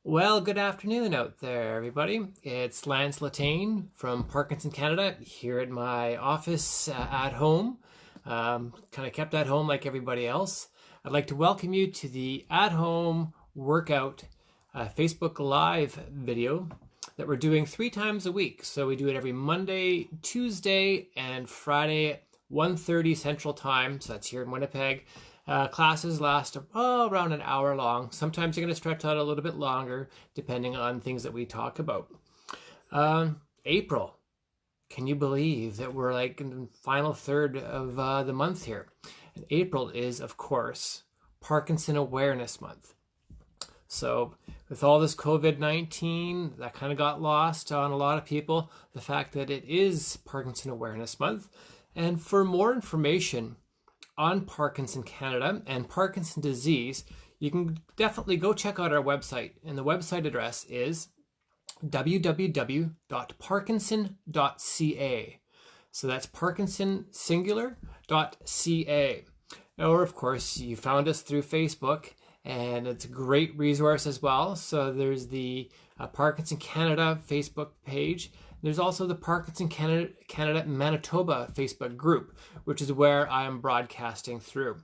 Well, good afternoon out there, everybody. It's Lance Letain from Parkinson Canada here at my office at home. Kind of kept at home like everybody else. I'd like to welcome you to the at-home workout Facebook Live video that we're doing 3 times a week. So we do it every Monday, Tuesday, and Friday at 1:30 Central Time. So that's here in Winnipeg. Classes last around an hour long. Sometimes you're going to stretch out a little bit longer depending on things that we talk about. April. Can you believe that we're like in the final third of the month here? And April is, of course, Parkinson Awareness Month. So with all this COVID-19, that kind of got lost on a lot of people, the fact that it is Parkinson Awareness Month. And for more information on Parkinson Canada and Parkinson disease, you can definitely go check out our website. And the website address is www.parkinson.ca. So that's Parkinson singular.ca. Or of course, you found us through Facebook, and it's a great resource as well. So there's the Parkinson Canada Facebook page. There's also the Parkinson Canada Manitoba Facebook group, which is where I am broadcasting through.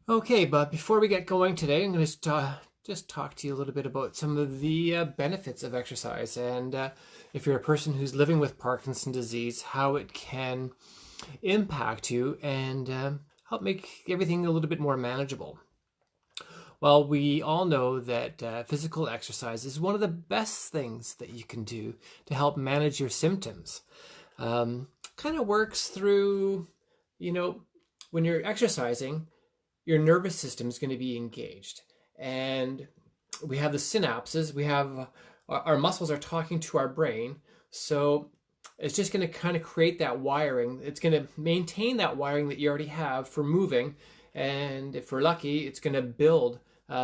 Okay, but before we get going today, I'm going to just talk to you a little bit about some of the benefits of exercise, and if you're a person who's living with Parkinson's disease, how it can impact you and help make everything a little bit more manageable. Well, we all know that physical exercise is one of the best things that you can do to help manage your symptoms. Kind of works through, when you're exercising, your nervous system is going to be engaged. And we have the synapses, we have our muscles are talking to our brain. So it's just going to kind of create that wiring. It's going to maintain that wiring that you already have for moving. And if we're lucky, it's going to build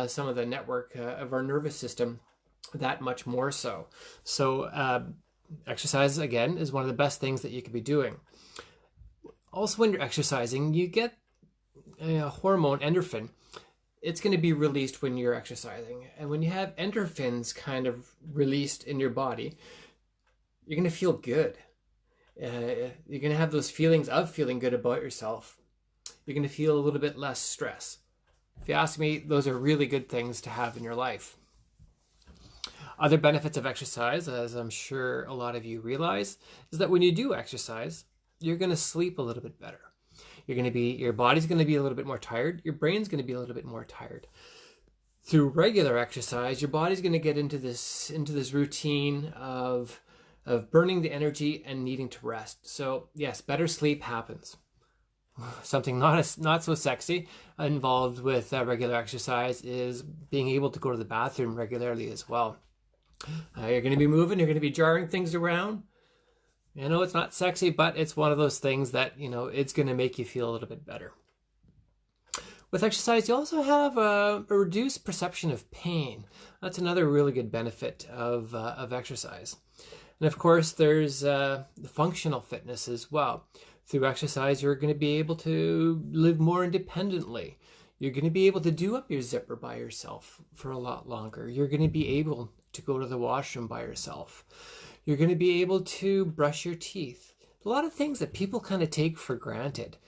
some of the network of our nervous system that much more so. So exercise, again, is one of the best things that you could be doing. Also, when you're exercising, you get a hormone, endorphin. It's going to be released when you're exercising. And when you have endorphins kind of released in your body, you're going to feel good. You're going to have those feelings of feeling good about yourself. You're going to feel a little bit less stress. If you ask me, those are really good things to have in your life. Other benefits of exercise, as I'm sure a lot of you realize, is that when you do exercise, you're going to sleep a little bit better. Your body's going to be a little bit more tired. Your brain's going to be a little bit more tired. Through regular exercise, your body's going to get into this routine of burning the energy and needing to rest. So yes, better sleep happens. Something not so sexy involved with regular exercise is being able to go to the bathroom regularly as well. You're going to be moving, you're going to be jarring things around. I know it's not sexy, but it's one of those things that, it's going to make you feel a little bit better. With exercise, you also have a reduced perception of pain. That's another really good benefit of exercise. And of course, there's the functional fitness as well. Through exercise, you're going to be able to live more independently. You're going to be able to do up your zipper by yourself for a lot longer. You're going to be able to go to the washroom by yourself. You're going to be able to brush your teeth. A lot of things that people kind of take for granted.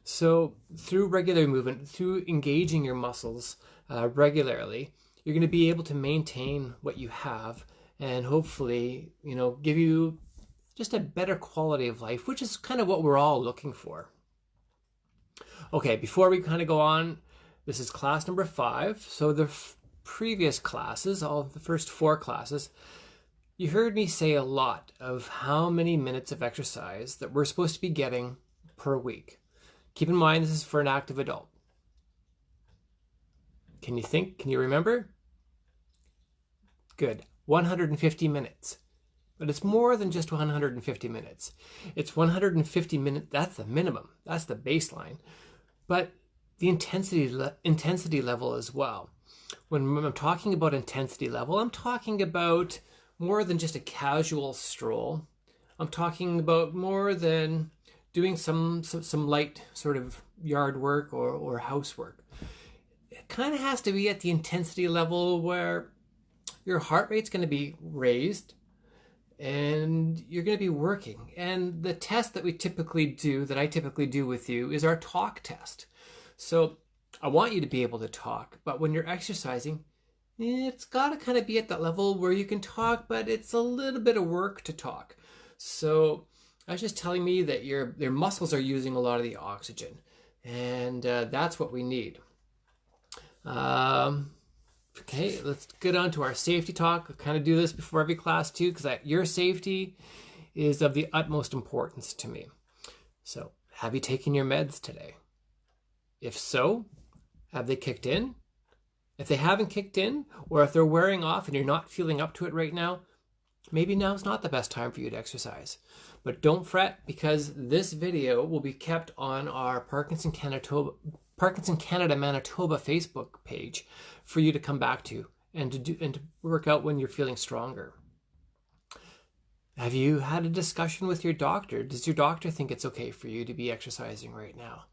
So through regular movement, through engaging your muscles regularly, you're going to be able to maintain what you have and hopefully, give you just a better quality of life, which is kind of what we're all looking for. Okay, before we kind of go on, this is class number 5. So the previous classes, all of the first 4 classes, you heard me say a lot of how many minutes of exercise that we're supposed to be getting per week. Keep in mind, this is for an active adult. Can you remember? Good, 150 minutes. But it's more than just 150 minutes. It's 150 minutes, that's the minimum, that's the baseline. But the intensity level as well. When I'm talking about intensity level, I'm talking about more than just a casual stroll. I'm talking about more than doing some light sort of yard work or housework. it kind of has to be at the intensity level where your heart rate's going to be raised and you're going to be working. And the test that we typically do, that I typically do with you, is our talk test. So I want you to be able to talk, but when you're exercising, it's got to kind of be at that level where you can talk, but it's a little bit of work to talk. So that's just telling me that your muscles are using a lot of the oxygen, and that's what we need. Okay, let's get on to our safety talk. I kind of do this before every class too, because your safety is of the utmost importance to me. So, have you taken your meds today? If so, have they kicked in? If they haven't kicked in, or if they're wearing off and you're not feeling up to it right now, maybe now's not the best time for you to exercise. But don't fret, because this video will be kept on our Parkinson Canada Manitoba Facebook page for you to come back to and to work out when you're feeling stronger. Have you had a discussion with your doctor? Does your doctor think it's okay for you to be exercising right now?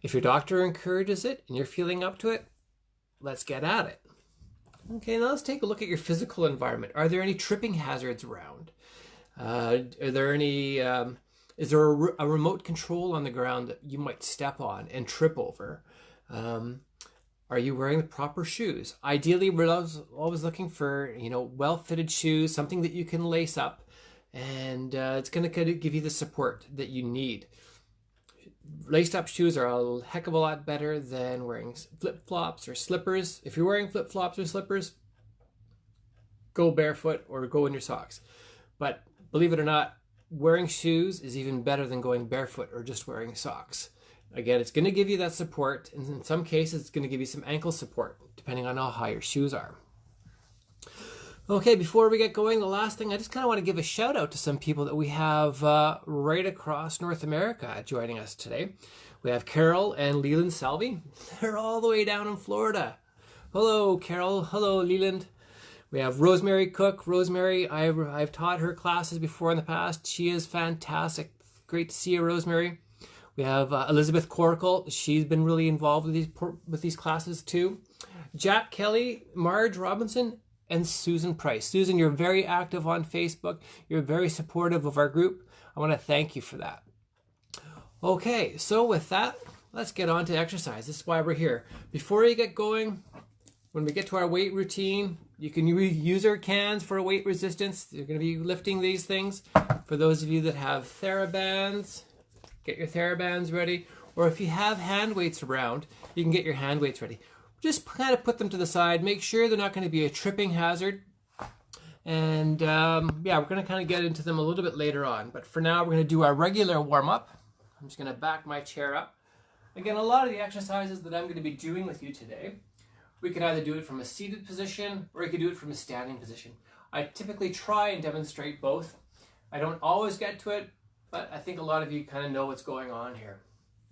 If your doctor encourages it and you're feeling up to it, let's get at it. Okay, now let's take a look at your physical environment. Are there any tripping hazards around? Are there any? Is there a remote control on the ground that you might step on and trip over? Are you wearing the proper shoes? Ideally, we're always looking for, well-fitted shoes, something that you can lace up, and it's going to give you the support that you need. Laced up shoes are a heck of a lot better than wearing flip-flops or slippers. If you're wearing flip-flops or slippers, go barefoot or go in your socks. But believe it or not, wearing shoes is even better than going barefoot or just wearing socks. Again, it's going to give you that support, and in some cases, it's going to give you some ankle support, depending on how high your shoes are. Okay, before we get going, the last thing, I just kind of want to give a shout out to some people that we have right across North America joining us today. We have Carol and Leland Salvi. They're all the way down in Florida. Hello, Carol. Hello, Leland. We have Rosemary Cook. Rosemary, I've taught her classes before in the past. She is fantastic. Great to see you, Rosemary. We have Elizabeth Corkle. She's been really involved with these classes too. Jack Kelly, Marge Robinson, and Susan Price. Susan, you're very active on Facebook. You're very supportive of our group. I want to thank you for that. Okay, so with that, let's get on to exercise. This is why we're here. Before you get going, when we get to our weight routine, you can use our cans for weight resistance. You're going to be lifting these things. For those of you that have TheraBands, get your TheraBands ready. Or if you have hand weights around, you can get your hand weights ready. Just kind of put them to the side. Make sure they're not going to be a tripping hazard. And yeah, we're going to kind of get into them a little bit later on. But for now, we're going to do our regular warm-up. I'm just going to back my chair up. Again, a lot of the exercises that I'm going to be doing with you today, we could either do it from a seated position or you could do it from a standing position. I typically try and demonstrate both. I don't always get to it, but I think a lot of you kind of know what's going on here.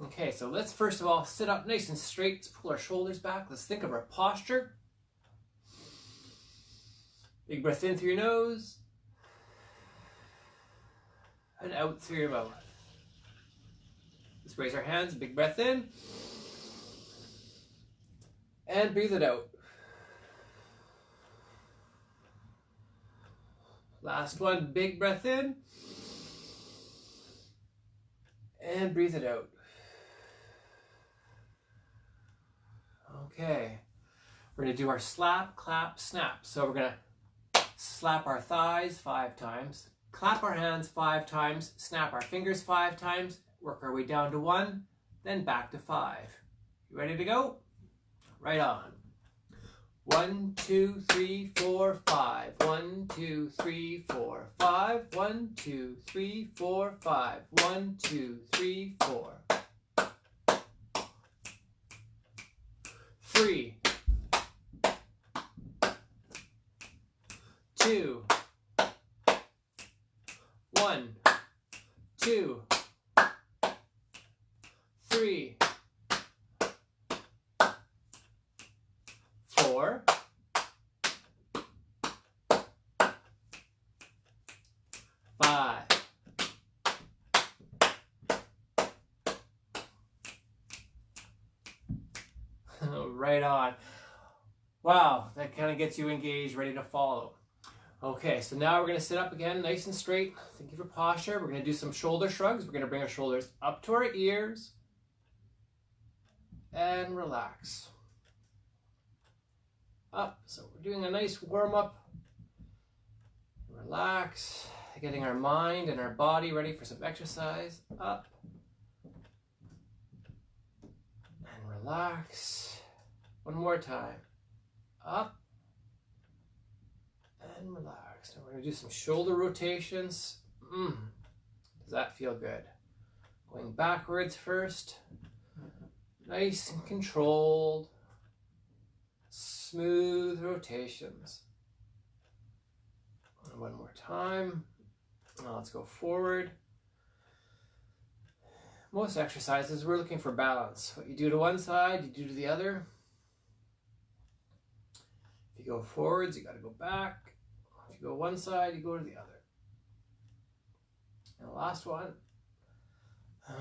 Okay, so let's first of all sit up nice and straight. Let's pull our shoulders back. Let's think of our posture. Big breath in through your nose and out through your mouth. Let's raise our hands. Big breath in and breathe it out. Last one, big breath in and breathe it out. Okay, we're going to do our slap, clap, snap. So we're going to slap our thighs 5 times, clap our hands 5 times, snap our fingers 5 times, work our way down to 1, then back to 5. You ready to go? Right on. 1, 2, 3, 4, 5. 1, 2, 3, 4, 5. 1, 2, 3, 4, 5. 1, 2, 3, 4. 3, 2, 1, 2, 3, 4, 5. right on. Wow, that kind of gets you engaged, ready to follow. Okay, so now we're going to sit up again, nice and straight. Think of your posture. We're going to do some shoulder shrugs. We're going to bring our shoulders up to our ears and relax. Up. So we're doing a nice warm up. Relax, getting our mind and our body ready for some exercise. Up and relax. One more time. Up and relax. Now we're going to do some shoulder rotations. Does that feel good? Going backwards first. Nice and controlled. Smooth rotations. And one more time. Now let's go forward. Most exercises, we're looking for balance. What you do to one side, you do to the other. If you go forwards, you got to go back. If you go one side, you go to the other. And the last one.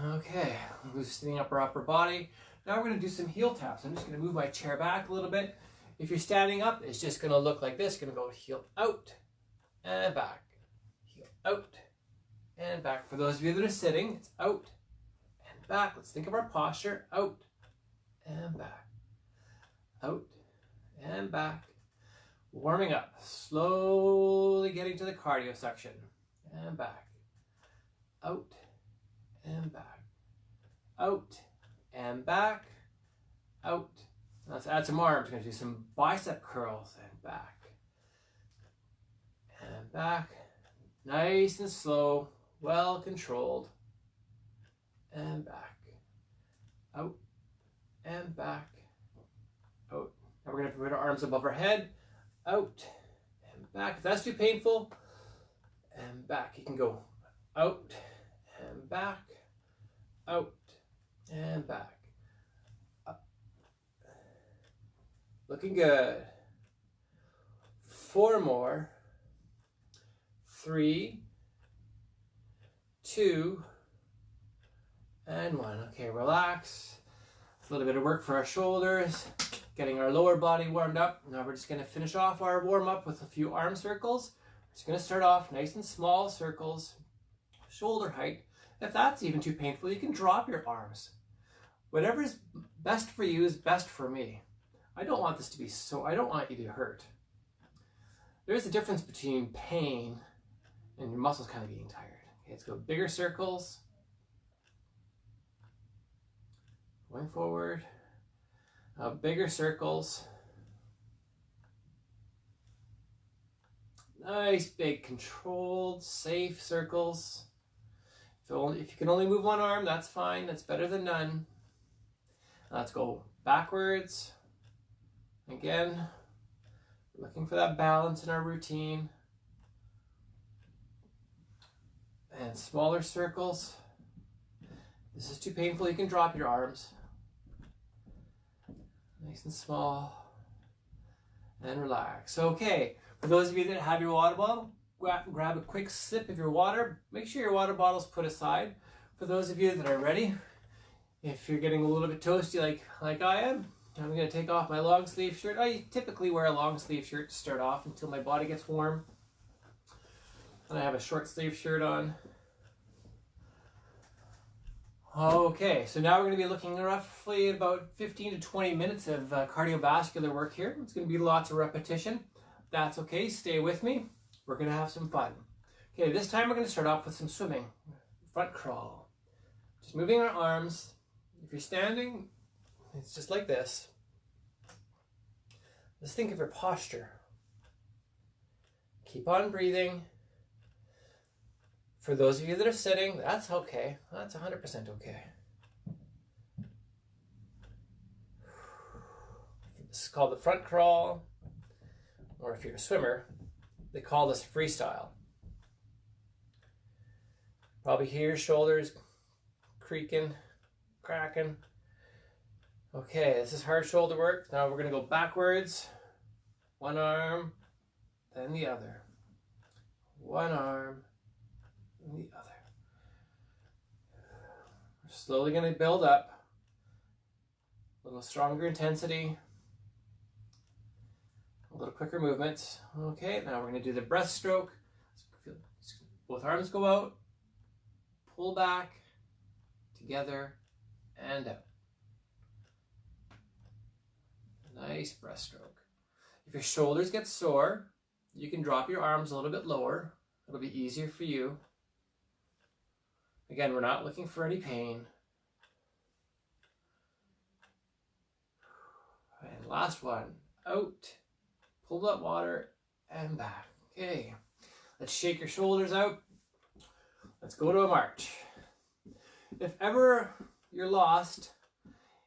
Okay, loosening up our upper body. Now we're going to do some heel taps. I'm just going to move my chair back a little bit. If you're standing up, it's just going to look like this. Going to go heel out and back. Heel out and back. For those of you that are sitting, it's out and back. Let's think of our posture. Out and back. Out and back. Warming up. Slowly getting to the cardio section. And back. Out and back. Out and back. Out. Let's add some arms. We're going to do some bicep curls and back. And back. Nice and slow. Well controlled. And back. Out and back. Out. Now we're going to put our arms above our head. Out and back. If that's too painful, and back. You can go out and back. Out and back. Up. Looking good. 4 more. 3, 2, and 1. Okay, relax. A little bit of work for our shoulders, getting our lower body warmed up. Now we're just going to finish off our warm up with a few arm circles. We're just going to start off nice and small circles, shoulder height. If that's even too painful, you can drop your arms. Whatever is best for you is best for me. I don't want this to be I don't want you to hurt. There's a difference between pain and your muscles kind of being tired. Okay, let's go bigger circles. Going forward. Bigger circles. Nice, big, controlled, safe circles. If you can only move one arm, that's fine. That's better than none. Let's go backwards. Again, looking for that balance in our routine. And smaller circles. This is too painful, you can drop your arms. Nice and small. And relax. Okay, for those of you that have your water bottle, grab a quick sip of your water. Make sure your water bottle's put aside. For those of you that are ready, if you're getting a little bit toasty like I am, I'm going to take off my long sleeve shirt. I typically wear a long sleeve shirt to start off until my body gets warm. And I have a short sleeve shirt on. Okay, so now we're going to be looking at roughly about 15 to 20 minutes of cardiovascular work here. It's going to be lots of repetition. That's okay, stay with me. We're going to have some fun. Okay, this time we're going to start off with some swimming. Front crawl. Just moving our arms. If you're standing, it's just like this. Just think of your posture. Keep on breathing. For those of you that are sitting, that's okay. That's 100% okay. This is called the front crawl, or if you're a swimmer, they call this freestyle. Probably hear your shoulders creaking, cracking. Okay, this is hard shoulder work. Now we're going to go backwards. One arm, then the other. One arm, and the other. We're slowly going to build up. A little stronger intensity. A little quicker movements. Okay, now we're going to do the breaststroke. Both arms go out, pull back, together, and out. Nice breaststroke. If your shoulders get sore, you can drop your arms a little bit lower. It'll be easier for you. Again, we're not looking for any pain. And last one, out, pull that water, and back. Okay, let's shake your shoulders out. Let's go to a march. If ever you're lost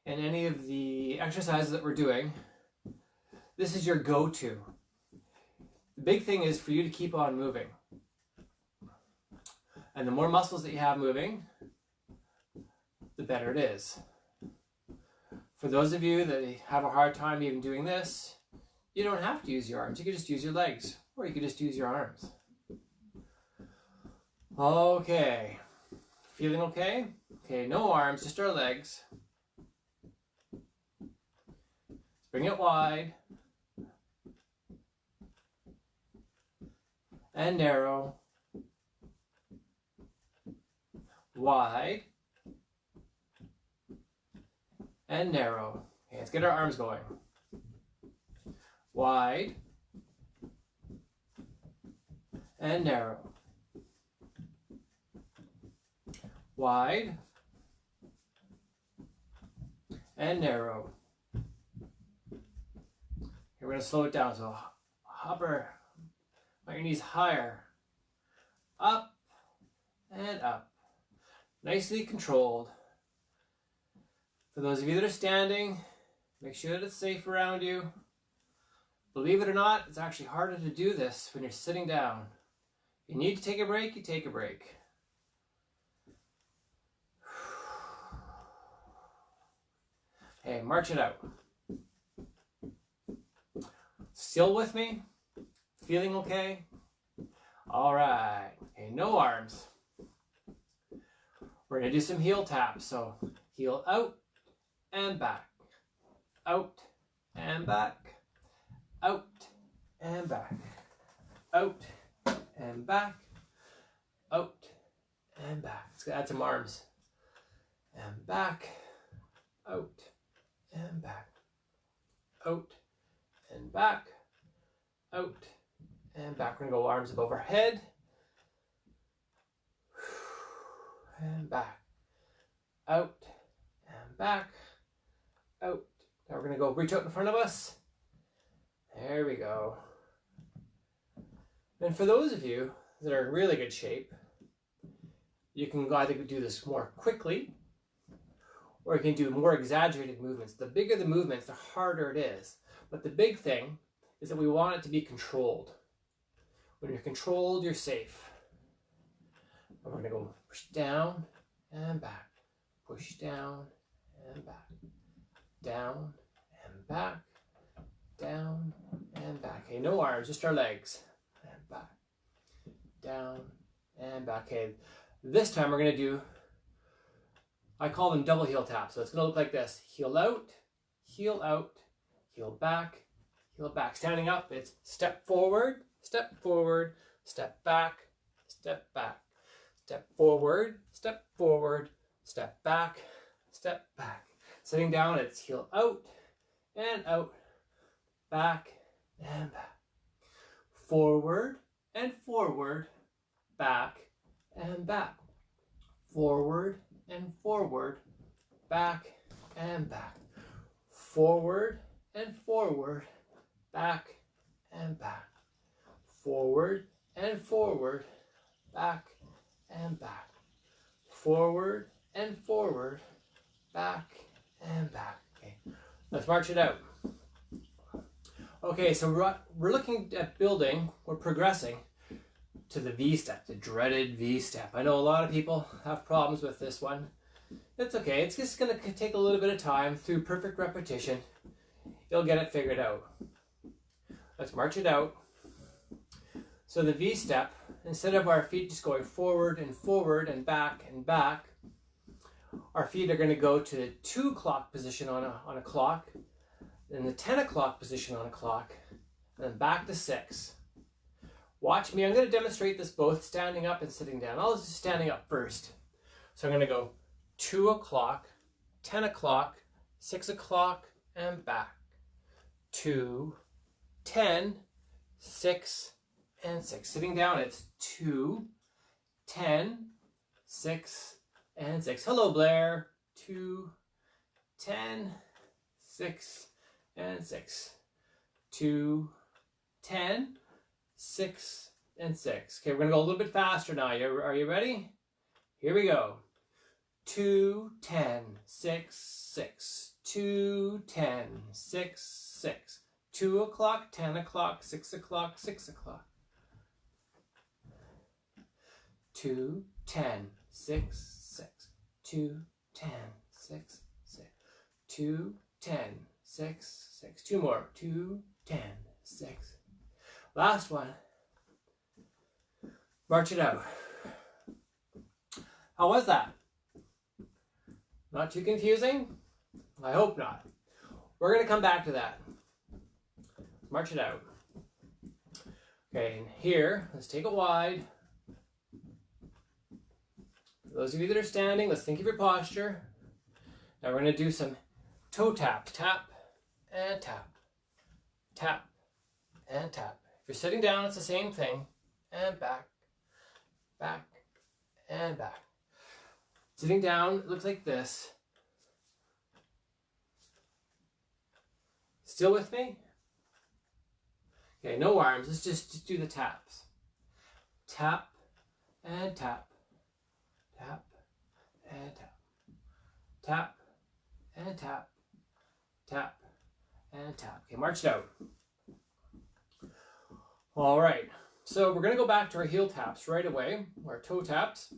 in any of the exercises that we're doing, this is your go-to. The big thing is for you to keep on moving. And the more muscles that you have moving, the better it is. For those of you that have a hard time even doing this, you don't have to use your arms. You can just use your legs, or you can just use your arms. Okay. Feeling okay? Okay, no arms, just our legs. Bring it wide. And narrow. Wide. And narrow. Okay, let's get our arms going. Wide. And narrow. Wide. And narrow. Here we're going to slow it down. So hopper, your knees higher. Up and up. Nicely controlled. For those of you that are standing, make sure that it's safe around you. Believe it or not, it's actually harder to do this when you're sitting down. If you need to take a break, you take a break. Okay, march it out. Still with me? Feeling okay? All right. Okay, no arms. We're going to do some heel taps. So heel out and back. Out and back. Out and back. Out and back. Out and back. Let's add some arms. And back. Out and back. Out and back. Out and back. We're going to go arms above our head. And back. Out and back. Out. Now we're going to go reach out in front of us. There we go. And for those of you that are in really good shape, you can either do this more quickly, or you can do more exaggerated movements. The bigger the movements, the harder it is. But the big thing is that we want it to be controlled. When you're controlled, you're safe. And we're going to go push down and back. Push down and back. Down and back. Down and back. Okay, no arms, just our legs. And back. Down and back. Okay, this time we're going to do, I call them double heel taps. So it's going to look like this. Heel out, heel back, heel back. Standing up, it's step forward, step back, step back. Step forward, step back, step back. Sitting down, it's heel out, back and back. Forward and forward, back and back. Forward and forward, back and back. Forward and forward, back and back. Forward and forward, back and back. Forward and forward, back and back. Okay, let's march it out. Okay, so we're looking at building, we're progressing to the V step, the dreaded V step. I know a lot of people have problems with this one. It's okay, it's just going to take a little bit of time. Through perfect repetition, you'll get it figured out. Let's march it out. So the V step, instead of our feet just going forward and back, our feet are going to go to the 2 o'clock position on a clock, then the 10 o'clock position on a clock, and then back to 6. Watch me. I'm going to demonstrate this both standing up and sitting down. I'll just standing up first. So I'm going to go 2 o'clock, 10 o'clock, 6 o'clock, and back. 2, 10, 6, and 6. Sitting down, it's 2, 10, 6, and 6. Hello, Blair. 2, 10, 6, and 6. 2, 10, 6, and 6. Okay, we're going to go a little bit faster now. Are you ready? Here we go. 2, 10, 6, 6. 2, 10, 6, 6. 2 o'clock, 10 o'clock, 6 o'clock, 6 o'clock. 2, 10, 6, 6. 2, 10, 6, 6. 2, 10, 6, 6. 2 more. 2, 10, 6. Last one. March it out. How was that? Not too confusing? I hope not. We're going to come back to that. March it out. Okay, and here, let's take it wide. For those of you that are standing, let's think of your posture. Now we're going to do some toe taps. Tap and tap. Tap and tap. If you're sitting down, it's the same thing. And back, back, and back. Sitting down, it looks like this. Still with me? Okay, no arms. Let's just do the taps. Tap and tap. Tap and tap. Tap and tap. Tap and tap. Okay, march it out. All right. So we're going to go back to our heel taps right away, our toe taps.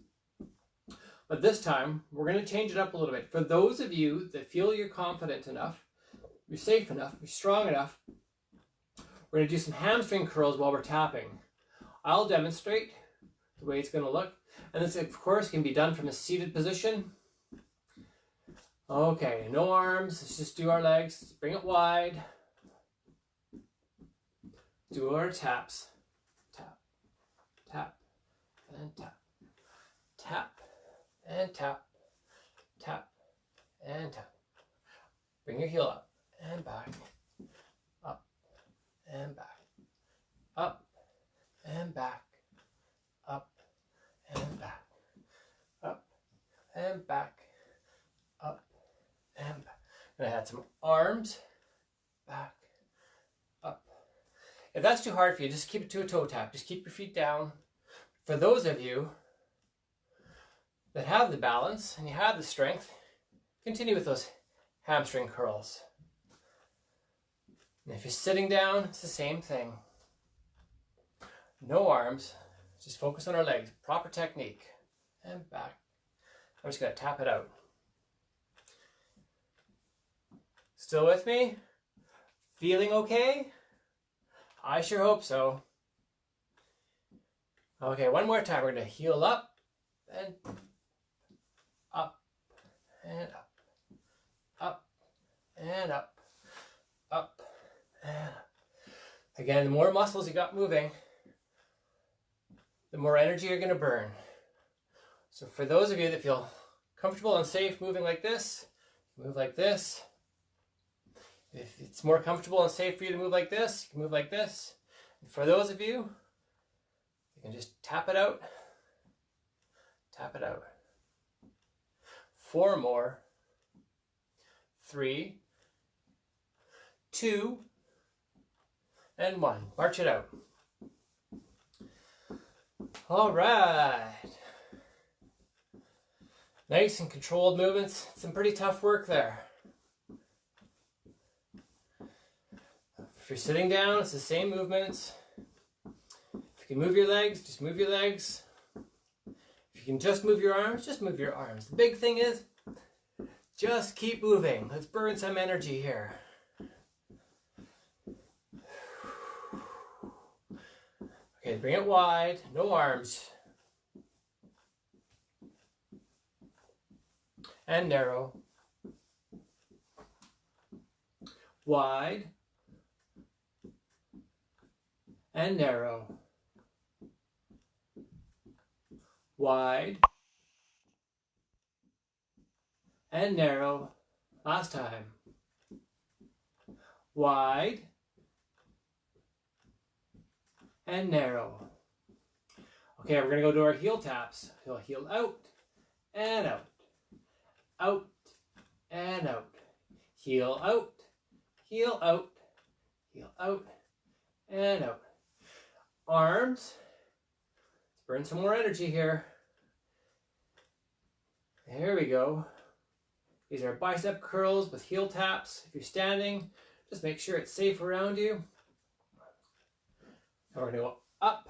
But this time, we're going to change it up a little bit. For those of you that feel you're confident enough, you're safe enough, you're strong enough, we're going to do some hamstring curls while we're tapping. I'll demonstrate the way it's going to look. And this, of course, can be done from a seated position. Okay, no arms. Let's just do our legs. Let's bring it wide. Do our taps. Tap, tap, and tap. Tap, and tap. Tap, and tap. Bring your heel up and back. Up and back. Up and back. Up and back. Up and back. Up and back. I'm going to add some arms. Back. Up. If that's too hard for you, just keep it to a toe tap. Just keep your feet down. For those of you that have the balance and you have the strength, continue with those hamstring curls. And if you're sitting down, it's the same thing. No arms. Just focus on our legs. Proper technique. And back. I'm just going to tap it out. Still with me? Feeling okay? I sure hope so. Okay, one more time. We're going to heel up and up and up. Up and up. Up and up. Again, the more muscles you got moving, the more energy you're going to burn. So for those of you that feel comfortable and safe moving like this, move like this. If it's more comfortable and safe for you to move like this, you can move like this. And for those of you, you can just tap it out. Tap it out. 4 more. 3, 2, and 1. March it out. All right. Nice and controlled movements. Some pretty tough work there. If you're sitting down, it's the same movements. If you can move your legs, just move your legs. If you can just move your arms, just move your arms. The big thing is, just keep moving. Let's burn some energy here. Okay, bring it wide, no arms. And narrow. Wide. and narrow. Wide and narrow. Last time. Wide and narrow. Okay, we're going to go to our heel taps. Heel, heel out and out. Out and out. Heel out, heel out, heel out, and out. Arms. Let's burn some more energy here. There we go. These are bicep curls with heel taps. If you're standing, just make sure it's safe around you. And we're going to go up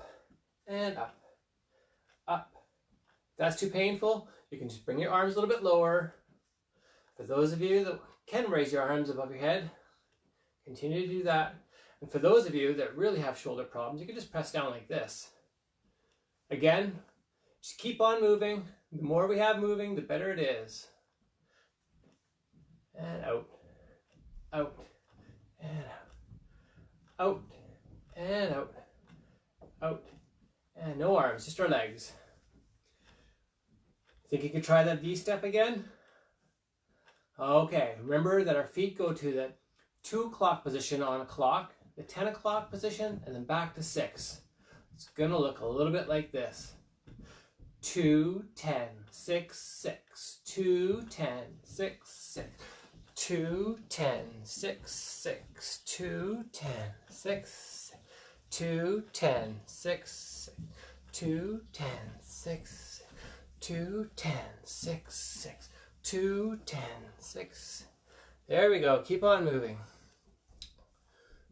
and up, up. If that's too painful, you can just bring your arms a little bit lower. For those of you that can raise your arms above your head, continue to do that. And for those of you that really have shoulder problems, you can just press down like this. Again, just keep on moving. The more we have moving, the better it is. And out, out, and out, out, and out, out, and no arms, just our legs. Think you could try that V-step again? Okay, remember that our feet go to the 2 o'clock position on a clock, the 10 o'clock position, and then back to 6. It's going to look a little bit like this. 2, 10, 6, 6, 2, 10, 6, 6, 2, 10, 6, 6, 2, 10, 6, 2, 10, 6, 2, 10, 6, 2, 10, 6, 6, 2, 10, 6. There we go. Keep on moving.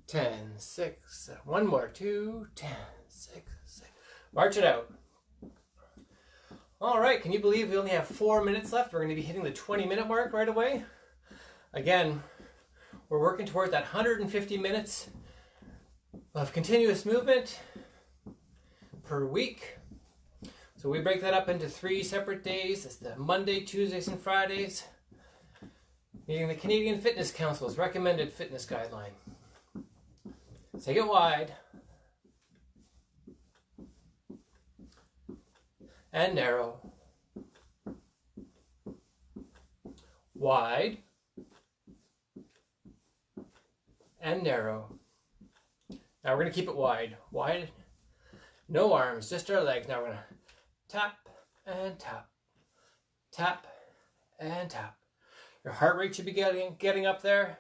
10, 6. One more. 2, 10, 6, 6. March it out. All right. Can you believe we only have 4 minutes left? We're going to be hitting the 20-minute mark right away. Again, we're working towards that 150 minutes of continuous movement per week. So we break that up into 3 separate days. It's the Monday, Tuesdays, and Fridays. Meeting the Canadian Fitness Council's recommended fitness guideline. Take it wide. And narrow. Wide. And narrow. Now we're going to keep it wide. Wide. No arms, just our legs. Now we're going to tap and tap. Tap and tap. Your heart rate should be getting up there.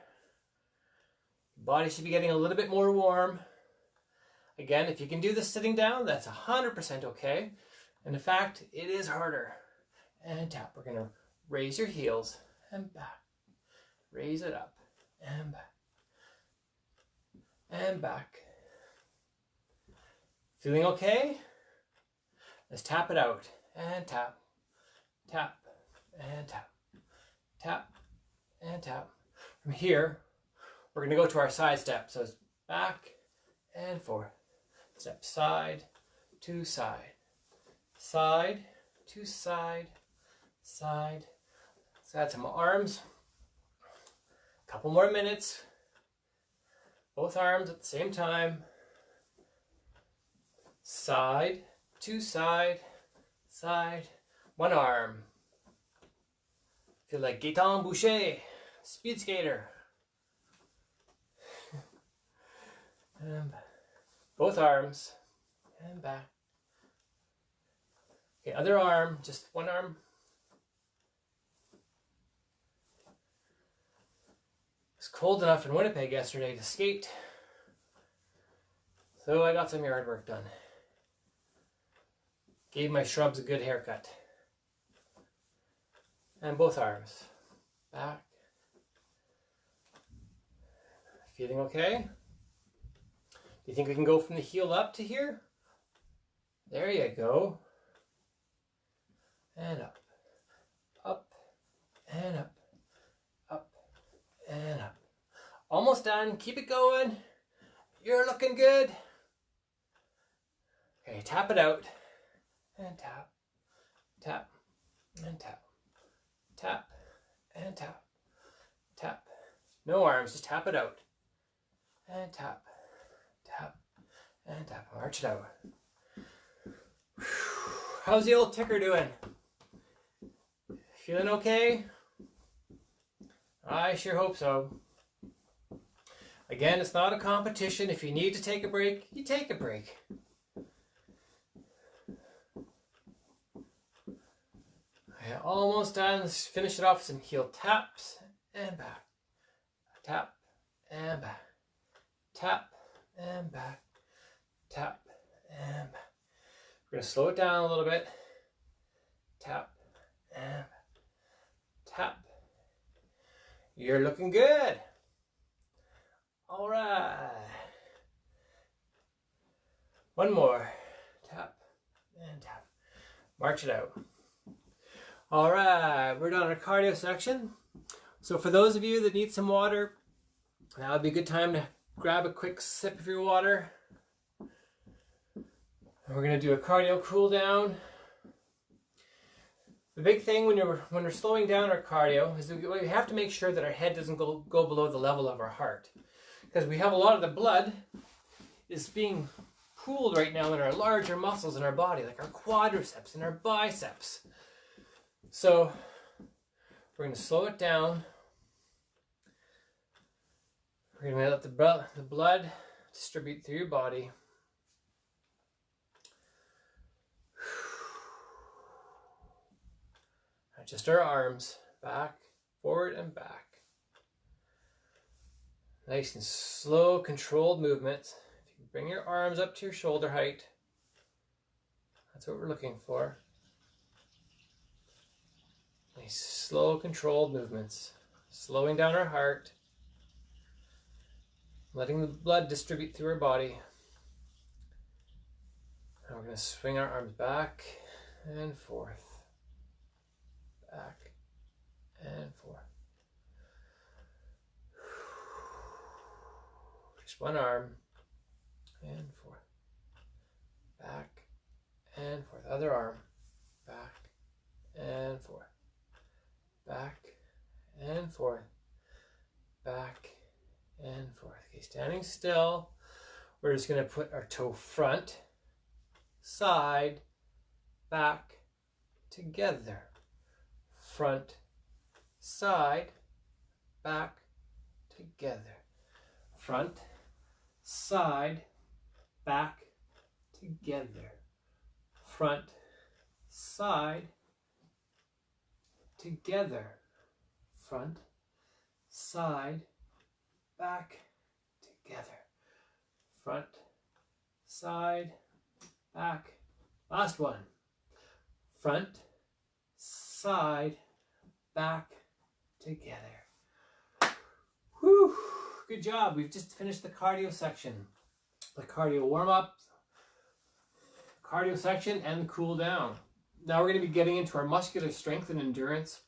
Your body should be getting a little bit more warm. Again, if you can do this sitting down, that's 100% okay. And in fact, it is harder. And tap. We're going to raise your heels and back. Raise it up and back. And back. Feeling okay? Let's tap it out. And tap. Tap. And tap. Tap. And tap. From here, we're going to go to our side step. So it's back and forth. Step side to side. Side to side. Side. Let's add some arms. A couple more minutes. Both arms at the same time. Side to side. Side. One arm. Feel like Letain Boucher, speed skater. And both arms. And back. Okay, other arm, just one arm. It was cold enough in Winnipeg yesterday to skate. So I got some yard work done. Gave my shrubs a good haircut. And both arms. Back. Feeling okay? Do you think we can go from the heel up to here? There you go. And up. Up and up. Up and up. Almost done. Keep it going. You're looking good. Okay, tap it out. And tap. Tap. And tap. Tap. And tap. Tap. No arms, just tap it out. And tap. Tap. and tap. March it out. How's the old ticker doing? Feeling okay? I sure hope so. Again, it's not a competition. If you need to take a break, you take a break. Okay, almost done. Let's finish it off with some heel taps and back. Tap and back. Tap and back. Tap and back. We're going to slow it down a little bit. Tap and back. Tap. You're looking good. All right. One more. Tap and tap. March it out. All right, we're done our cardio section. So for those of you that need some water, now would be a good time to grab a quick sip of your water. We're going to do a cardio cool down. The big thing when we're slowing down our cardio is that we have to make sure that our head doesn't go below the level of our heart. Because we have a lot of the blood is being pooled right now in our larger muscles in our body, like our quadriceps and our biceps. So we're going to slow it down. We're going to let the blood distribute through your body. Just our arms, back, forward, and back. Nice and slow, controlled movements. If you bring your arms up to your shoulder height, that's what we're looking for. Nice, slow, controlled movements. Slowing down our heart. Letting the blood distribute through our body. Now we're going to swing our arms back and forth. Back and forth. Just one arm and forth. Back and forth. Other arm. Back and forth. Back and forth. Back and forth. Okay, standing still. We're just going to put our toe front, side, back, together. Front, side, back, together. Front, side, back, together. Front, side, together. Front, side, back, together. Front, side, back. Last one. Front, side, back, together. Whew, good job. We've just finished the cardio section. The cardio warm-up, cardio section, and the cool down. Now we're going to be getting into our muscular strength and endurance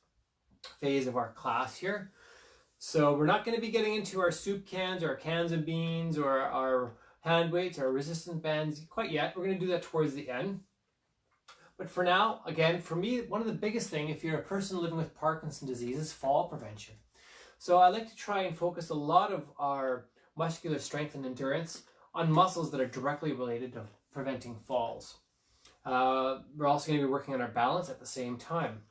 phase of our class here. So we're not going to be getting into our soup cans or our cans of beans or our hand weights or resistance bands quite yet. We're going to do that towards the end. But for now, again, for me, one of the biggest things, if you're a person living with Parkinson's disease, is fall prevention. So I like to try and focus a lot of our muscular strength and endurance on muscles that are directly related to preventing falls. We're also going to be working on our balance at the same time.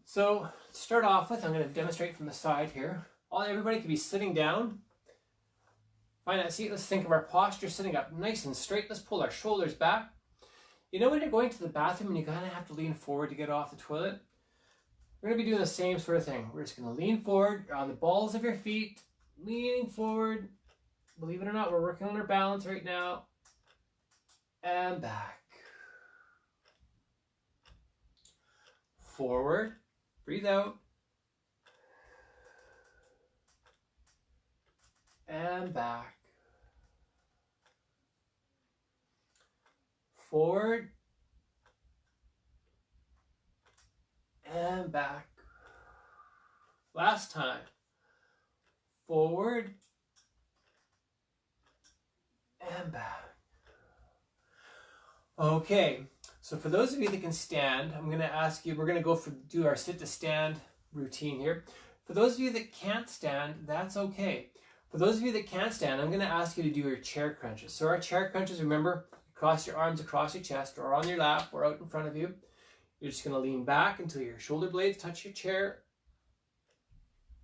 So to start off with, I'm going to demonstrate from the side here. Everybody can be sitting down. Find that seat. Let's think of our posture sitting up nice and straight. Let's pull our shoulders back. You know when you're going to the bathroom and you kind of have to lean forward to get off the toilet? We're going to be doing the same sort of thing. We're just going to lean forward on the balls of your feet, leaning forward. Believe it or not, we're working on our balance right now. And back. Forward. Breathe out. And back. Forward and back. Last time. Forward and back. Okay, so for those of you that can stand, I'm going to ask you, we're going to do our sit to stand routine here. For those of you that can't stand, that's okay. For those of you that can't stand, I'm going to ask you to do your chair crunches. So our chair crunches, remember, cross your arms across your chest or on your lap or out in front of you. You're just going to lean back until your shoulder blades touch your chair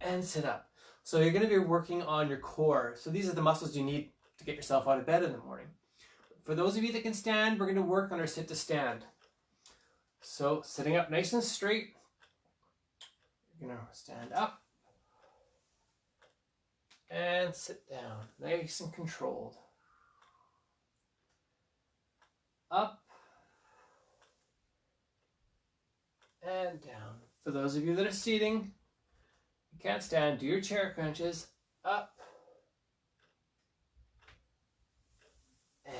and sit up. So you're going to be working on your core. So these are the muscles you need to get yourself out of bed in the morning. For those of you that can stand, we're going to work on our sit to stand. So sitting up nice and straight, you're going to stand up and sit down, nice and controlled. Up and down. For those of you that are seating, you can't stand, do your chair crunches. Up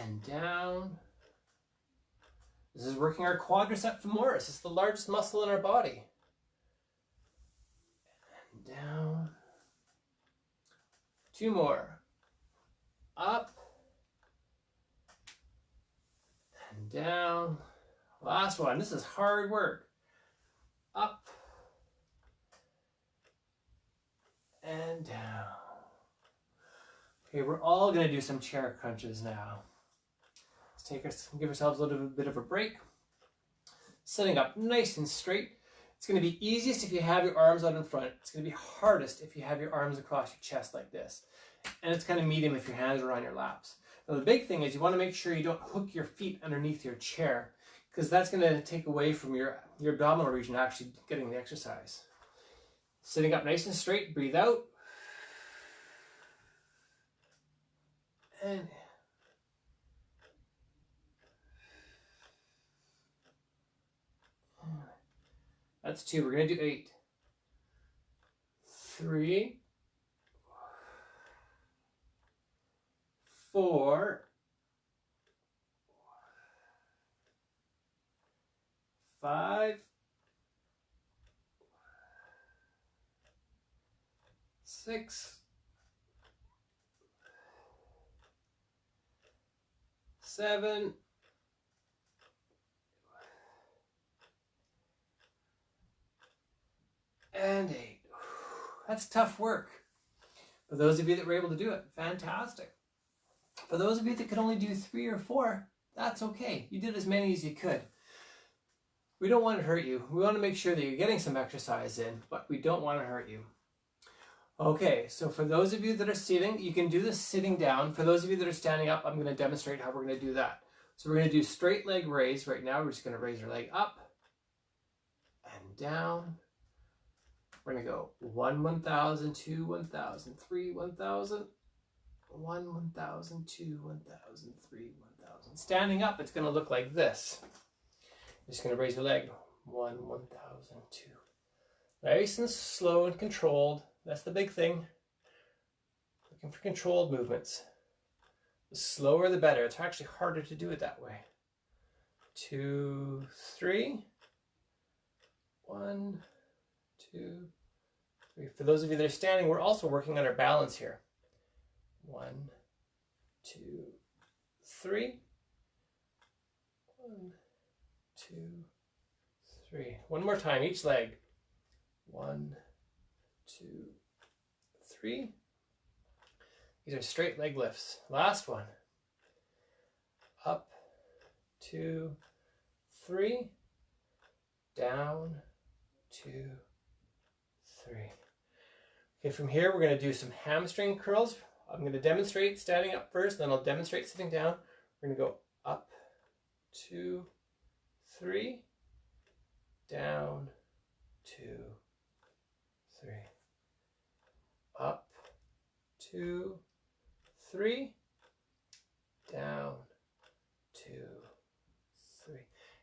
and down. This is working our quadricep femoris. It's the largest muscle in our body. And down. 2 more. Up and down. Last one. This is hard work. Up and down. Okay, we're all going to do some chair crunches now. Let's give ourselves a little bit of a break. Sitting up nice and straight. It's going to be easiest if you have your arms out in front. It's going to be hardest if you have your arms across your chest like this. And it's kind of medium if your hands are on your laps. Now the big thing is you want to make sure you don't hook your feet underneath your chair, because that's going to take away from your abdominal region actually getting the exercise. Sitting up nice and straight, breathe out. And that's 2. We're going to do 8. 3, 4, 5, 6, 7, 8. That's tough work. For those of you that were able to do it, fantastic. For those of you that could only do 3 or 4, that's okay. You did as many as you could. We don't want to hurt you. We want to make sure that you're getting some exercise in, but we don't want to hurt you. Okay, so for those of you that are sitting, you can do this sitting down. For those of you that are standing up, I'm going to demonstrate how we're going to do that. So we're going to do straight leg raise. Right now, we're just going to raise our leg up and down. We're going to go 1, 1,000, 2, 1,000, 3, 1,000, 1, 1,000, 2, 1,000, 3, 1,000. Standing up, it's going to look like this. You're just going to raise your leg. 1, 1,000, 2. Nice and slow and controlled. That's the big thing. Looking for controlled movements. The slower the better. It's actually harder to do it that way. 2, 3. 1, 2, 3. For those of you that are standing, we're also working on our balance here. 1, 2, 3. 1, 2, 3. One more time, each leg. 1, 2, 3. These are straight leg lifts. Last one. Up, 2, 3. Down, 2, 3. Okay, from here we're going to do some hamstring curls. I'm going to demonstrate standing up first, then I'll demonstrate sitting down. We're going to go up, 2, 3, down, 2, 3. Up, 2, 3, down, 2, 3.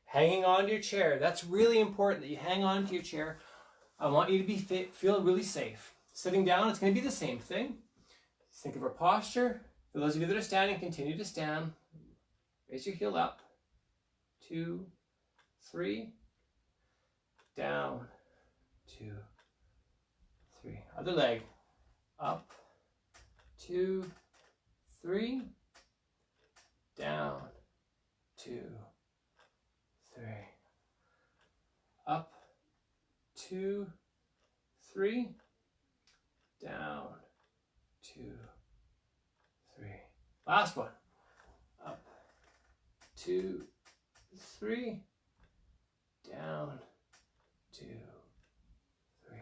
Hanging on to your chair. That's really important that you hang on to your chair. I want you to feel really safe. Sitting down, it's going to be the same thing. Just think of our posture. For those of you that are standing, continue to stand. Raise your heel up. 2, 3. Down. 2, 3. Other leg. Up. 2, 3. Down. 2, 3. Up. 2, 3. Down. 2, Last one. Up, 2, 3, down, 2, 3.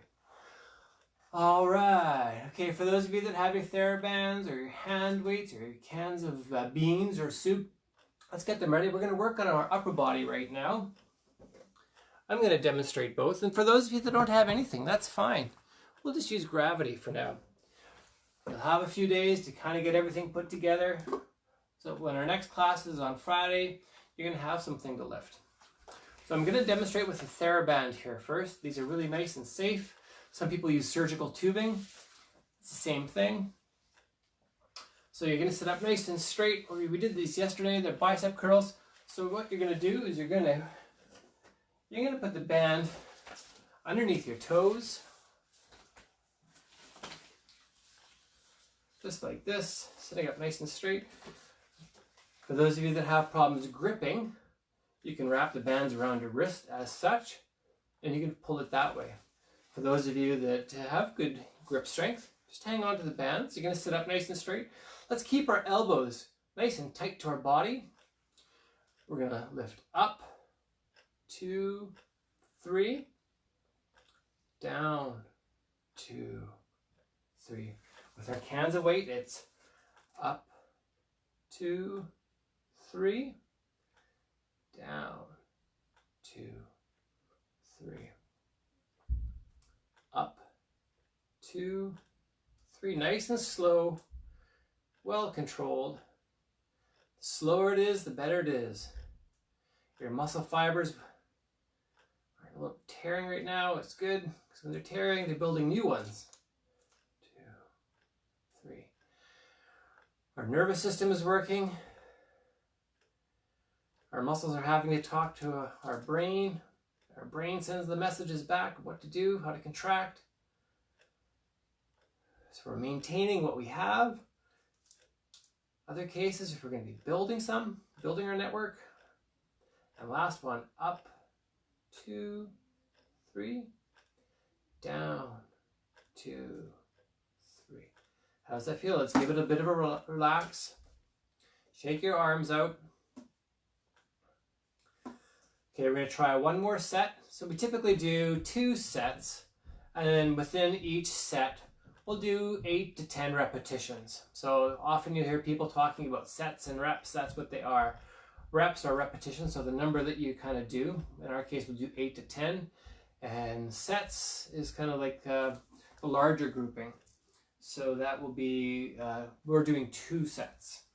All right. Okay, for those of you that have your TheraBands or your hand weights or your cans of beans or soup, let's get them ready. We're going to work on our upper body right now. I'm going to demonstrate both. And for those of you that don't have anything, that's fine. We'll just use gravity for now. You'll have a few days to kind of get everything put together. So when our next class is on Friday, you're going to have something to lift. So I'm going to demonstrate with the TheraBand here first. These are really nice and safe. Some people use surgical tubing. It's the same thing. So you're going to sit up nice and straight. We did these yesterday, they're bicep curls. So what you're going to do is you're going to put the band underneath your toes. Just like this, sitting up nice and straight. For those of you that have problems gripping, you can wrap the bands around your wrist as such, and you can pull it that way. For those of you that have good grip strength, just hang on to the bands. You're going to sit up nice and straight. Let's keep our elbows nice and tight to our body. We're going to lift up, 2, 3, down, 2, 3. With our cans of weight, it's up, 2, 3, down, 2, 3, up, 2, 3. Nice and slow, well controlled. The slower it is, the better it is. Your muscle fibers are a little tearing right now. It's good because when they're tearing, they're building new ones. 2, 3. Our nervous system is working. Our muscles are having to talk to our brain. Our brain sends the messages back of what to do, how to contract. So we're maintaining what we have. Other cases, if we're going to be building our network. And last one, up, 2, 3, down, 2, 3. How does that feel? Let's give it a bit of a relax. Shake your arms out. Okay, we're going to try one more set. So we typically do 2 sets, and then within each set, we'll do 8 to 10 repetitions. So often you hear people talking about sets and reps. That's what they are. Reps are repetitions, so the number that you kind of do. In our case, we'll do 8 to 10. And sets is kind of like a larger grouping. So that will be, we're doing 2 sets.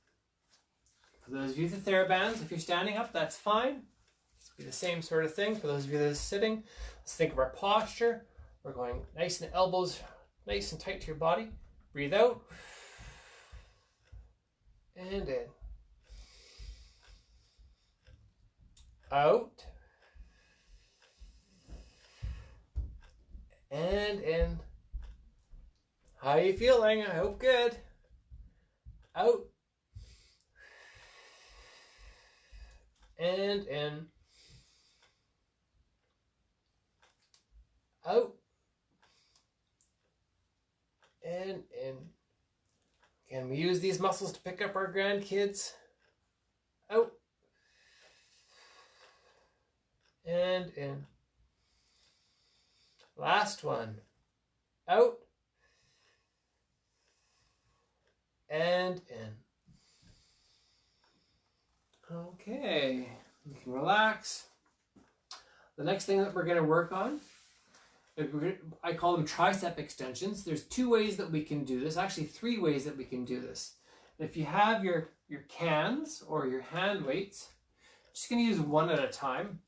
For those of you with the TheraBands, if you're standing up, that's fine. Be the same sort of thing. For those of you that are sitting, let's think of our posture. We're going nice and elbows nice and tight to your body. Breathe out and in. Out and in. How are you feeling? I hope good. Out and in. Out and in. Can we use these muscles to pick up our grandkids? Out and in. Last one. Out and in. Okay, we can relax. The next thing that we're going to work on, I call them tricep extensions. There's 2 ways that we can do this, actually 3 ways that we can do this. If you have your cans or your hand weights, I'm just going to use one at a time.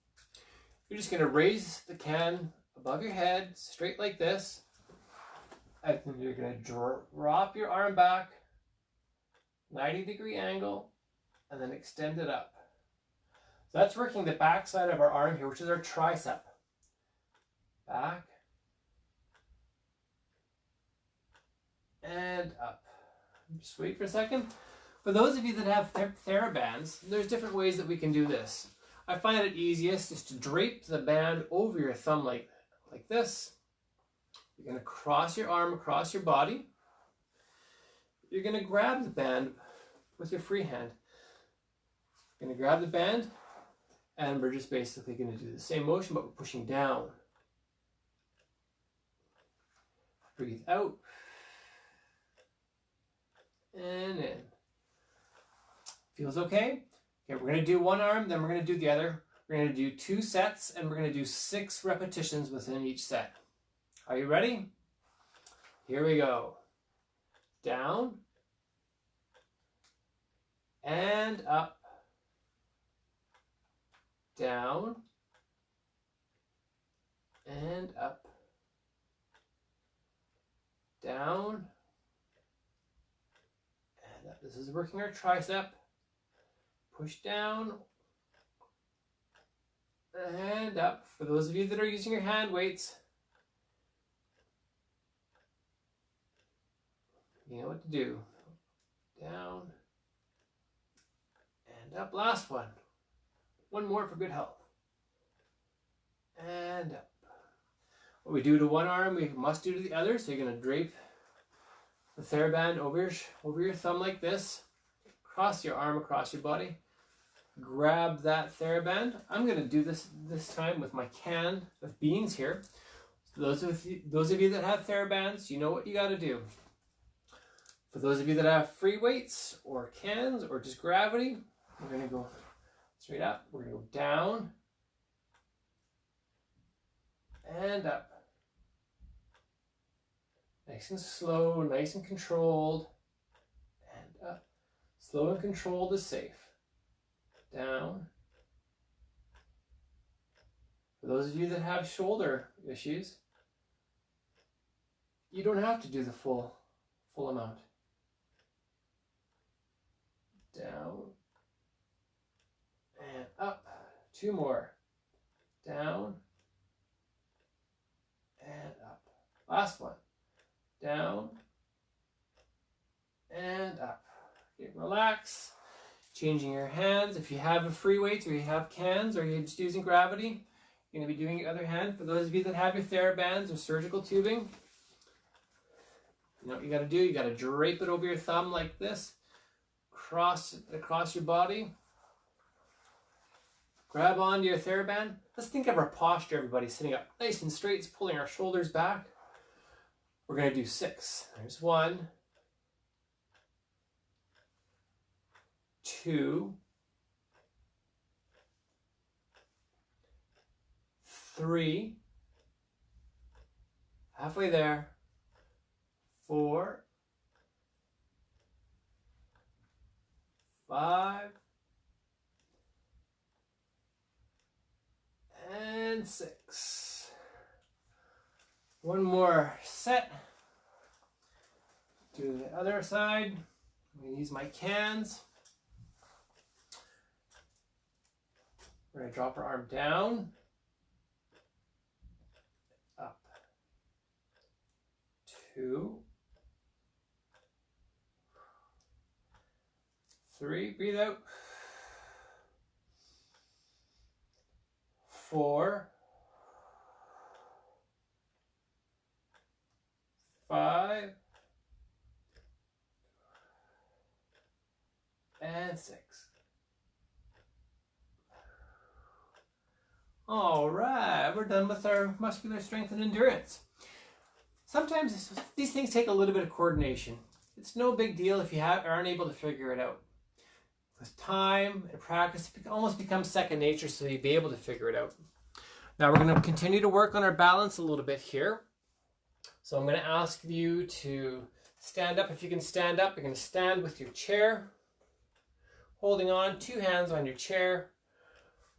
You're just going to raise the can above your head, straight like this. And then you're going to drop your arm back, 90-degree angle, and then extend it up. So that's working the back side of our arm here, which is our tricep. Back and up. Just wait for a second. For those of you that have TheraBands, there's different ways that we can do this. I find it easiest just to drape the band over your thumb like this. You're going to cross your arm across your body. You're going to grab the band with your free hand. You're going to grab the band, and we're just basically going to do the same motion, but we're pushing down. Breathe out. And in. Feels okay? Okay, we're going to do one arm, then we're going to do the other. We're going to do 2 sets, and we're going to do 6 repetitions within each set. Are you ready? Here we go. Down. And up. Down. And up. Down. And up. This is working our tricep. Push down. And up. For those of you that are using your hand weights, you know what to do. Down. And up. Last one. One more for good health. And up. What we do to one arm, we must do to the other. So you're going to drape the TheraBand over your thumb like this. Cross your arm across your body. Grab that TheraBand. I'm going to do this time with my can of beans here. So those of you that have TheraBands, you know what you got to do. For those of you that have free weights or cans or just gravity, we're going to go straight up. We're going to go down and up. Nice and slow, nice and controlled, and up. Slow and controlled is safe. Down. For those of you that have shoulder issues, you don't have to do the full amount. Down and up. 2 more. Down and up. Last one. Down and up. Okay, relax. Changing your hands. If you have a free weights or you have cans or you're just using gravity, you're going to be doing your other hand. For those of you that have your TheraBands or surgical tubing, you know what you got to do? You got to drape it over your thumb like this. Across your body. Grab onto your TheraBand. Let's think of our posture, everybody. Sitting up nice and straight, pulling our shoulders back. We're going to do 6. There's 1, 2, 3, halfway there, 4, 5, and 6. One more set. Do the other side. I'm going to use my cans. We're going to drop our arm down, up, 2, 3, breathe out, 4, 5, and 6. All right, we're done with our muscular strength and endurance. Sometimes these things take a little bit of coordination. It's no big deal if you aren't able to figure it out. With time and practice, it almost becomes second nature, so you'll be able to figure it out. Now we're going to continue to work on our balance a little bit here. So I'm going to ask you to stand up. If you can stand up, you're going to stand with your chair, holding on, 2 hands on your chair.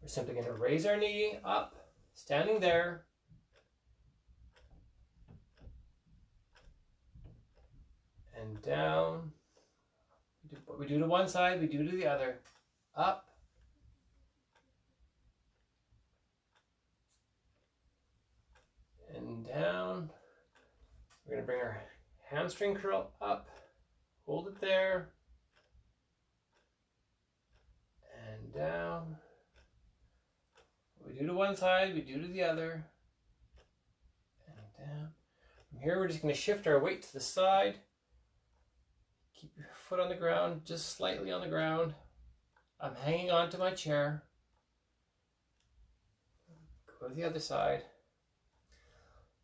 We're simply going to raise our knee up, standing there. And down. What we do to one side, we do to the other. Up. And down. We're going to bring our hamstring curl up. Hold it there. And down. What we do to one side, we do to the other. And down. From here, we're just going to shift our weight to the side. Keep your foot on the ground, just slightly on the ground. I'm hanging on to my chair. Go to the other side.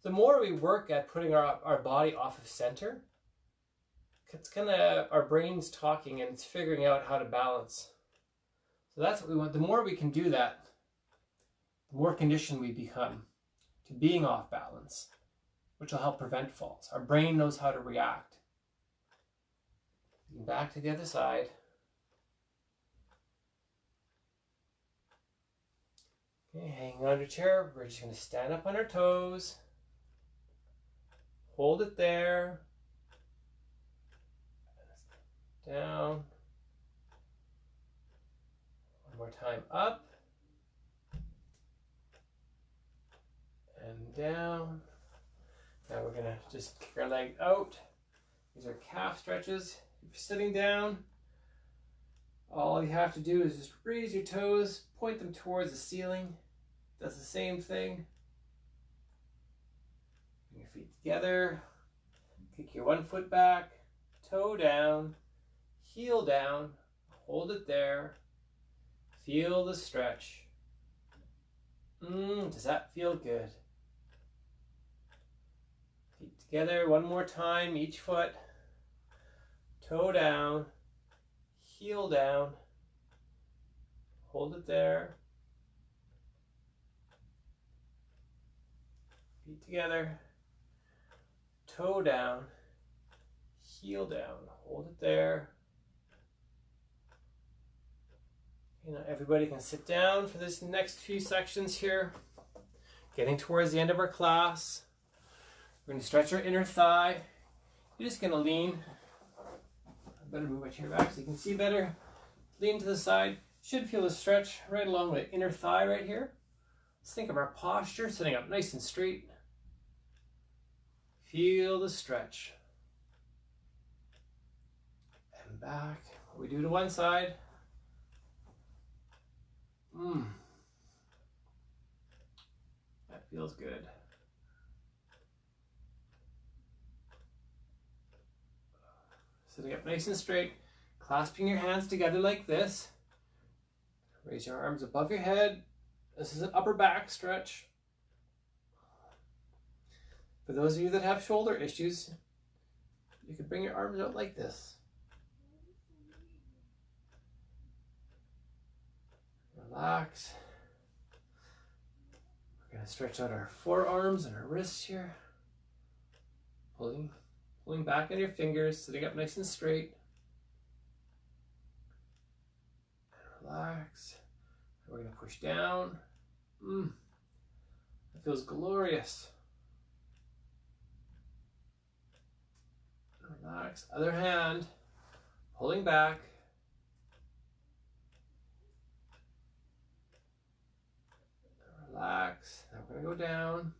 The more we work at putting our body off of center, it's kind of our brain's talking and it's figuring out how to balance. So that's what we want. The more we can do that, the more conditioned we become to being off balance, which will help prevent falls. Our brain knows how to react. Back to the other side. Okay, hanging on your chair. We're just going to stand up on our toes. Hold it there. Down. One more time. Up. And down. Now we're going to just kick our leg out. These are calf stretches. If you're sitting down, all you have to do is just raise your toes, point them towards the ceiling. Does the same thing. Bring your feet together. Kick your one foot back, toe down, heel down, hold it there. Feel the stretch. Does that feel good? Feet together one more time, each foot. Toe down, heel down, hold it there. Feet together, toe down, heel down, hold it there. You know, everybody can sit down for this next few sections here. Getting towards the end of our class. We're going to stretch our inner thigh. You're just going to lean. I better move my chair back so you can see better. Lean to the side. Should feel a stretch right along the inner thigh right here. Let's think of our posture, sitting up nice and straight. Feel the stretch. And back. We do to one side. That feels good. Sitting up nice and straight, clasping your hands together like this. Raise your arms above your head. This is an upper back stretch. For those of you that have shoulder issues, you can bring your arms out like this. Relax. We're going to stretch out our forearms and our wrists here. Pulling back on your fingers, sitting up nice and straight. And relax. We're going to push down. It feels glorious. Relax. Other hand, pulling back. Relax. Now we're going to go down.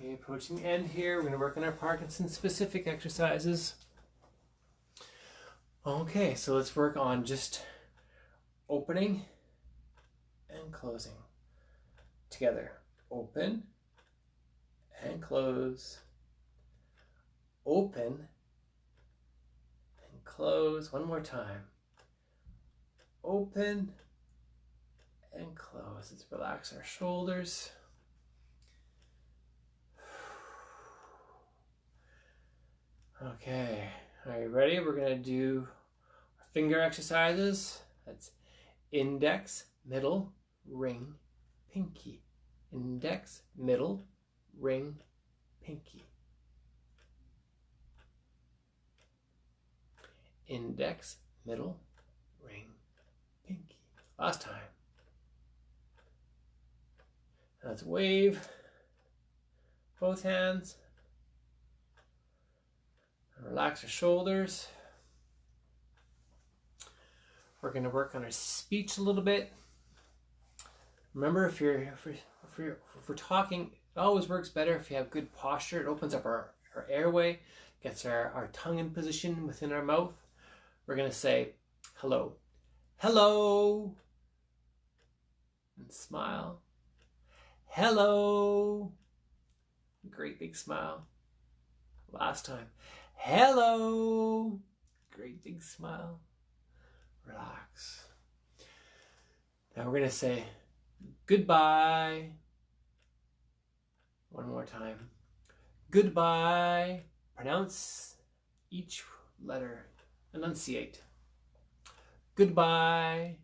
Okay, approaching the end here. We're going to work on our Parkinson-specific exercises. Okay, so let's work on just opening and closing. Together. Open and close. Open and close. One more time. Open and close. Let's relax our shoulders. Okay, are you ready? We're going to do our finger exercises. That's index, middle, ring, pinky. Index, middle, ring, pinky. Index, middle, ring, pinky. Last time. Let's wave both hands. Relax your shoulders. We're going to work on our speech a little bit. Remember, if we're talking, it always works better if you have good posture. It opens up our airway, gets our tongue in position within our mouth. We're going to say hello. Hello. And smile. Hello. Great big smile. Last time. Hello. Great big smile. Relax. Now we're going to say goodbye. One more time. Goodbye. Pronounce each letter. Enunciate. Goodbye.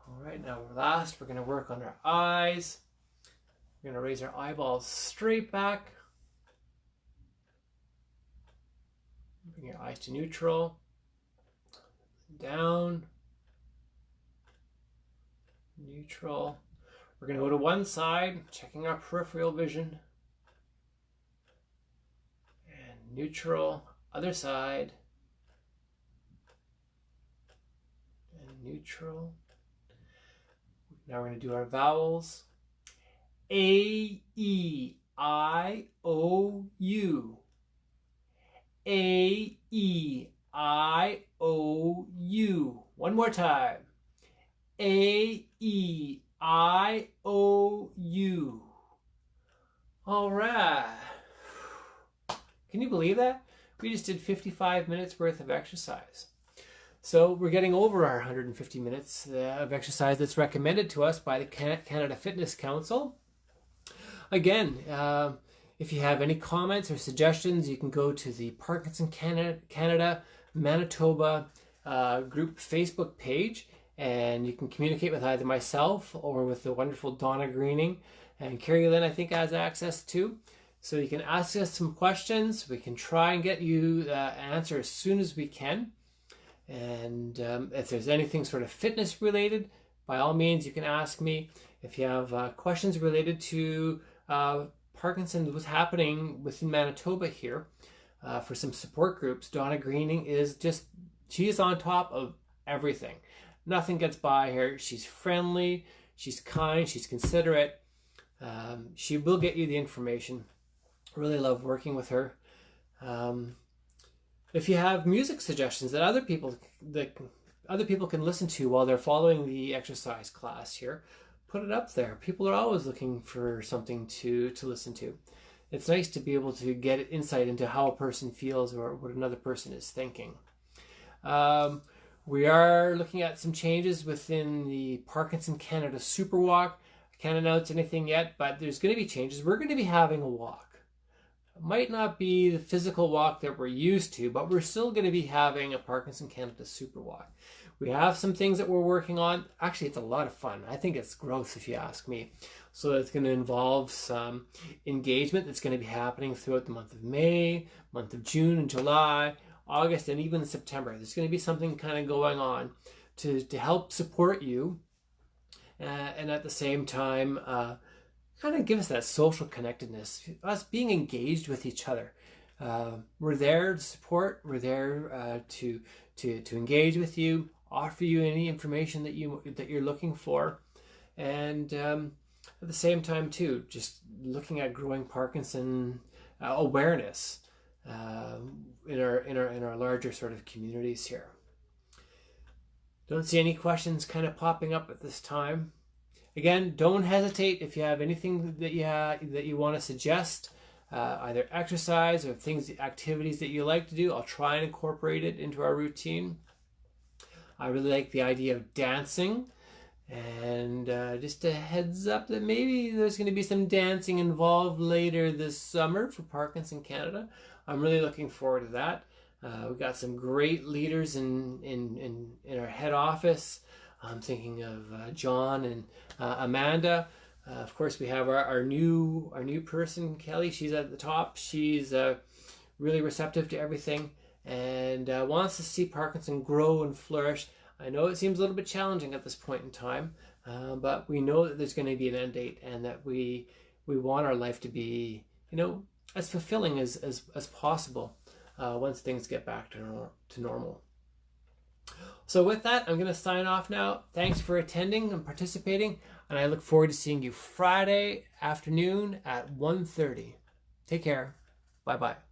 All right, now last, we're going to work on our eyes. We're going to raise our eyeballs straight back. Bring your eyes to neutral. Down. Neutral. We're going to go to one side, checking our peripheral vision. And neutral. Other side. And neutral. Now we're going to do our vowels. A, E, I, O, U. A, E, I, O, U. One more time. A, E, I, O, U. All right. Can you believe that? We just did 55 minutes worth of exercise. So we're getting over our 150 minutes of exercise that's recommended to us by the Canada Fitness Council. Again, if you have any comments or suggestions, you can go to the Parkinson Canada Manitoba group Facebook page, and you can communicate with either myself or with the wonderful Donna Greening, and Carrie Lynn I think has access to. So you can ask us some questions. We can try and get you the answer as soon as we can. And if there's anything sort of fitness related, by all means, you can ask me. If you have questions related to Parkinson's, what's happening within Manitoba here, for some support groups, Donna Greening she is on top of everything. Nothing gets by her. She's friendly, she's kind, she's considerate. She will get you the information. Really love working with her. If you have music suggestions that other people can listen to while they're following the exercise class here, put it up there. People are always looking for something to listen to. It's nice to be able to get insight into how a person feels or what another person is thinking. We are looking at some changes within the Parkinson Canada Super Walk. I can't announce anything yet, but there's going to be changes. We're going to be having a walk. Might not be the physical walk that we're used to, but we're still going to be having a Parkinson Canada Super Walk. We have some things that we're working on. Actually, it's a lot of fun. I think it's growth, if you ask me. So it's going to involve some engagement that's going to be happening throughout the month of May, month of June and July, August, and even September. There's going to be something kind of going on to help support you, and at the same time, kind of give us that social connectedness, us being engaged with each other. We're there to support. We're there to engage with you, offer you any information that you're looking for, and at the same time too, just looking at growing Parkinson awareness in our larger sort of communities here. Don't see any questions kind of popping up at this time. Again, don't hesitate if you have anything that you want to suggest, either exercise or activities that you like to do. I'll try and incorporate it into our routine. I really like the idea of dancing, and just a heads up that maybe there's going to be some dancing involved later this summer for Parkinson Canada. I'm really looking forward to that. We've got some great leaders in our head office. I'm thinking of John and Amanda. Of course, we have our new person, Kelly. She's at the top. She's really receptive to everything and wants to see Parkinson grow and flourish. I know it seems a little bit challenging at this point in time, but we know that there's going to be an end date, and that we want our life to be, as fulfilling as possible once things get back to normal. So with that, I'm going to sign off now. Thanks for attending and participating, and I look forward to seeing you Friday afternoon at 1:30. Take care. Bye-bye.